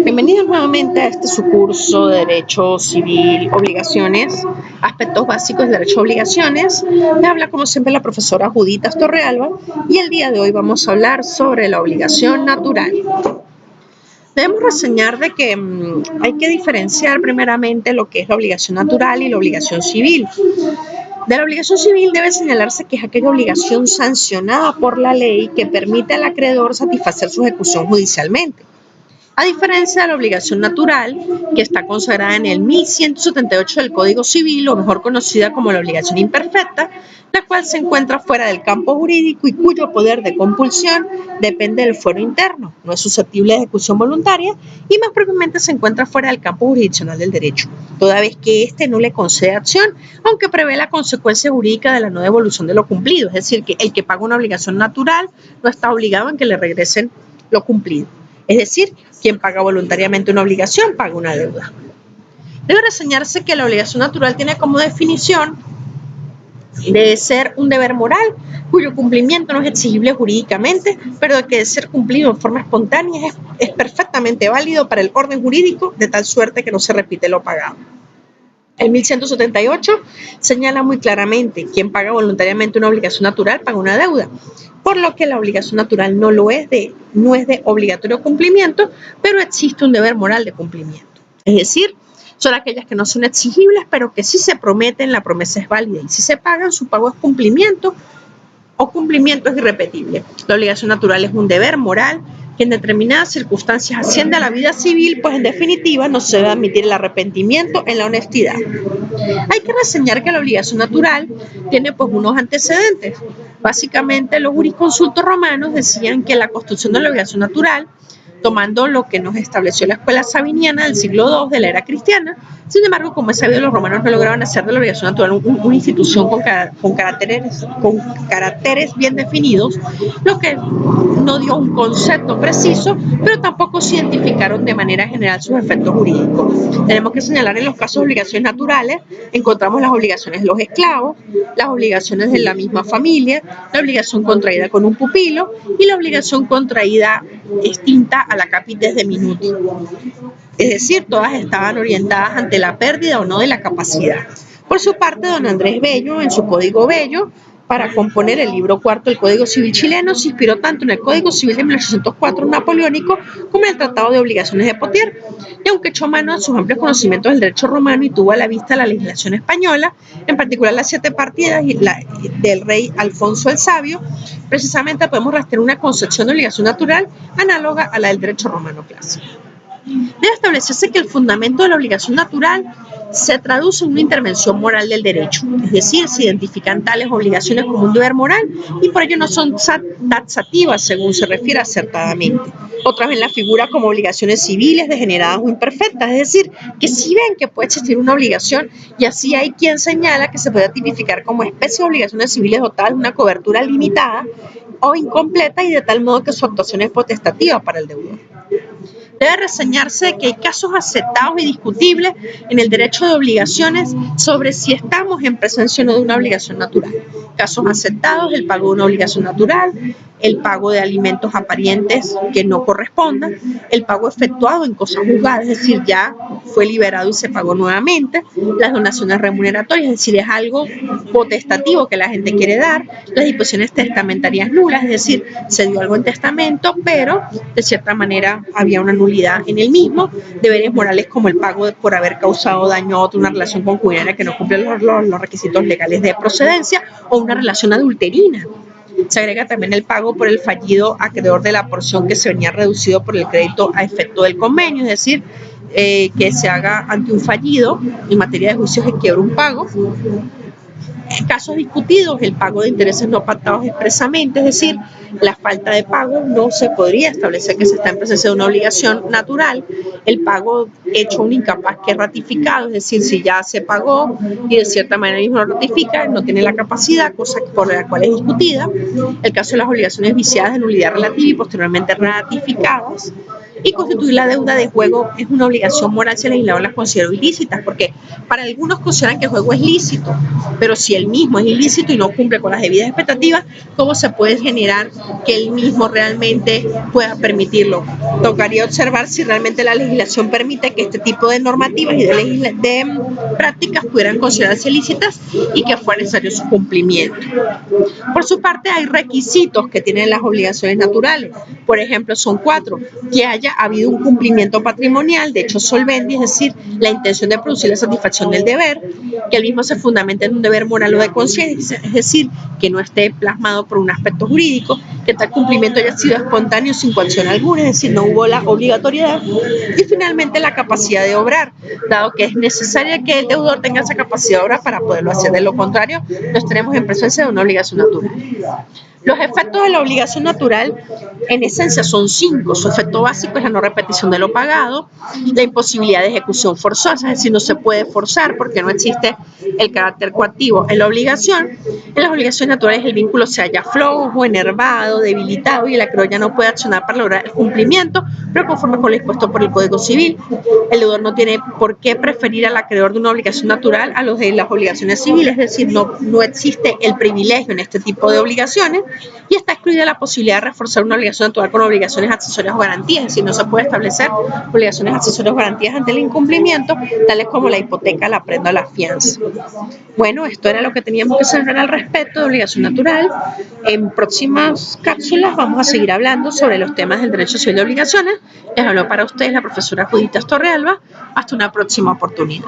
Bienvenidos nuevamente a este su curso de Derecho Civil, Obligaciones, aspectos básicos de Derecho Obligaciones. Me habla como siempre la profesora Judith Torrealba y el día de hoy vamos a hablar sobre la obligación natural. Debemos reseñar de que hay que diferenciar primeramente lo que es la obligación natural y la obligación civil. De la obligación civil debe señalarse que es aquella obligación sancionada por la ley que permite al acreedor satisfacer su ejecución judicialmente. A diferencia de la obligación natural, que está consagrada en el 1178 del Código Civil, o mejor conocida como la obligación imperfecta, la cual se encuentra fuera del campo jurídico y cuyo poder de compulsión depende del fuero interno, no es susceptible de ejecución voluntaria y más propiamente se encuentra fuera del campo jurisdiccional del derecho, toda vez que éste no le concede acción, aunque prevé la consecuencia jurídica de la no devolución de lo cumplido, es decir, que el que paga una obligación natural no está obligado en que le regresen lo cumplido. Es decir, quien paga voluntariamente una obligación paga una deuda. Debe reseñarse que la obligación natural tiene como definición de ser un deber moral cuyo cumplimiento no es exigible jurídicamente, pero de que de ser cumplido en forma espontánea es perfectamente válido para el orden jurídico, de tal suerte que no se repite lo pagado. El 1178 señala muy claramente quien paga voluntariamente una obligación natural paga una deuda, por lo que la obligación natural no es de obligatorio cumplimiento, pero existe un deber moral de cumplimiento. Es decir, son aquellas que no son exigibles, pero que si se prometen, la promesa es válida, y si se pagan, su pago es cumplimiento, o cumplimiento es irrepetible. La obligación natural es un deber moral que en determinadas circunstancias asciende a la vida civil, pues en definitiva no se debe admitir el arrepentimiento en la honestidad. Hay que reseñar que la obligación natural tiene pues unos antecedentes. Básicamente los jurisconsultos romanos decían que la construcción de la obligación natural, tomando lo que nos estableció la escuela sabiniana del siglo II de la era cristiana. Sin embargo, como es sabido, los romanos no lograban hacer de la obligación natural una institución con caracteres bien definidos, lo que no dio un concepto preciso, pero tampoco se identificaron de manera general sus efectos jurídicos. Tenemos que señalar en los casos de obligaciones naturales, encontramos las obligaciones de los esclavos, las obligaciones de la misma familia, la obligación contraída con un pupilo y la obligación contraída extinta a la capitis de minuti. Es decir, todas estaban orientadas ante la pérdida o no de la capacidad. Por su parte, don Andrés Bello, en su Código Bello, para componer el libro cuarto del Código Civil chileno, se inspiró tanto en el Código Civil de 1804 napoleónico como en el Tratado de Obligaciones de Potier. Y aunque echó mano a sus amplios conocimientos del derecho romano y tuvo a la vista la legislación española, en particular las 7 partidas del rey Alfonso el Sabio, precisamente podemos rastrear una concepción de obligación natural análoga a la del derecho romano clásico. Debe establecerse que el fundamento de la obligación natural se traduce en una intervención moral del derecho, es decir, se identifican tales obligaciones como un deber moral y por ello no son taxativas según se refiere acertadamente. Otras ven la figura como obligaciones civiles degeneradas o imperfectas, es decir, que sí ven que puede existir una obligación y así hay quien señala que se puede tipificar como especie de obligaciones civiles dotadas de una cobertura limitada o incompleta y de tal modo que su actuación es potestativa para el deudor. Debe reseñarse que hay casos aceptados y discutibles en el derecho de obligaciones sobre si estamos en presencia o no de una obligación natural. Casos aceptados: el pago de una obligación natural, el pago de alimentos a parientes que no correspondan, el pago efectuado en cosas juzgadas, es decir, ya fue liberado y se pagó nuevamente, las donaciones remuneratorias, es decir, es algo potestativo que la gente quiere dar, las disposiciones testamentarias nulas, es decir, se dio algo en testamento, pero de cierta manera había una nulidad en el mismo, deberes morales como el pago por haber causado daño a otro, una relación concubinaria que no cumple los requisitos legales de procedencia o una relación adulterina. Se agrega también el pago por el fallido acreedor de la porción que se venía reducido por el crédito a efecto del convenio, es decir, que se haga ante un fallido en materia de juicios que quiebra un pago. En casos discutidos, el pago de intereses no pactados expresamente, es decir, la falta de pago no se podría establecer que se está en presencia de una obligación natural. El pago hecho un incapaz que es ratificado, es decir, si ya se pagó y de cierta manera mismo lo ratifica, no tiene la capacidad, cosa por la cual es discutida. El caso de las obligaciones viciadas de nulidad relativa y posteriormente ratificadas. Y constituir la deuda de juego es una obligación moral si el legislador las considera ilícitas, porque para algunos consideran que el juego es lícito, pero si el mismo es ilícito y no cumple con las debidas expectativas, ¿cómo se puede generar que el mismo realmente pueda permitirlo? Tocaría observar si realmente la legislación permite que este tipo de normativas y de prácticas pudieran considerarse ilícitas y que fuera necesario su cumplimiento. Por su parte, hay requisitos que tienen las obligaciones naturales. Por ejemplo, son 4: que haya habido un cumplimiento patrimonial de hecho solvendi, es decir, la intención de producir la satisfacción del deber, que el mismo se fundamente en un deber moral o de conciencia, es decir, que no esté plasmado por un aspecto jurídico, que tal cumplimiento haya sido espontáneo sin coacción alguna, es decir, no hubo la obligatoriedad, y finalmente la capacidad de obrar, dado que es necesaria que el deudor tenga esa capacidad de obrar para poderlo hacer. De lo contrario, nos tenemos en presencia de una obligación natural. Los efectos de la obligación natural, en esencia, son 5. Su efecto básico es la no repetición de lo pagado, la imposibilidad de ejecución forzosa, es decir, no se puede forzar porque no existe el carácter coactivo en la obligación. En las obligaciones naturales el vínculo se halla flojo, enervado, debilitado y el acreedor ya no puede accionar para lograr el cumplimiento, pero conforme con lo dispuesto por el Código Civil. El deudor no tiene por qué preferir al acreedor de una obligación natural a los de las obligaciones civiles, es decir, no existe el privilegio en este tipo de obligaciones, y está excluida la posibilidad de reforzar una obligación natural con obligaciones accesorias o garantías, es decir, no se puede establecer obligaciones accesorias o garantías ante el incumplimiento, tales como la hipoteca, la prenda o la fianza. Bueno, esto era lo que teníamos que saber al respecto de obligación natural. En próximas cápsulas vamos a seguir hablando sobre los temas del derecho civil de obligaciones. Les habló para ustedes la profesora Juditas Torrealba. Hasta una próxima oportunidad.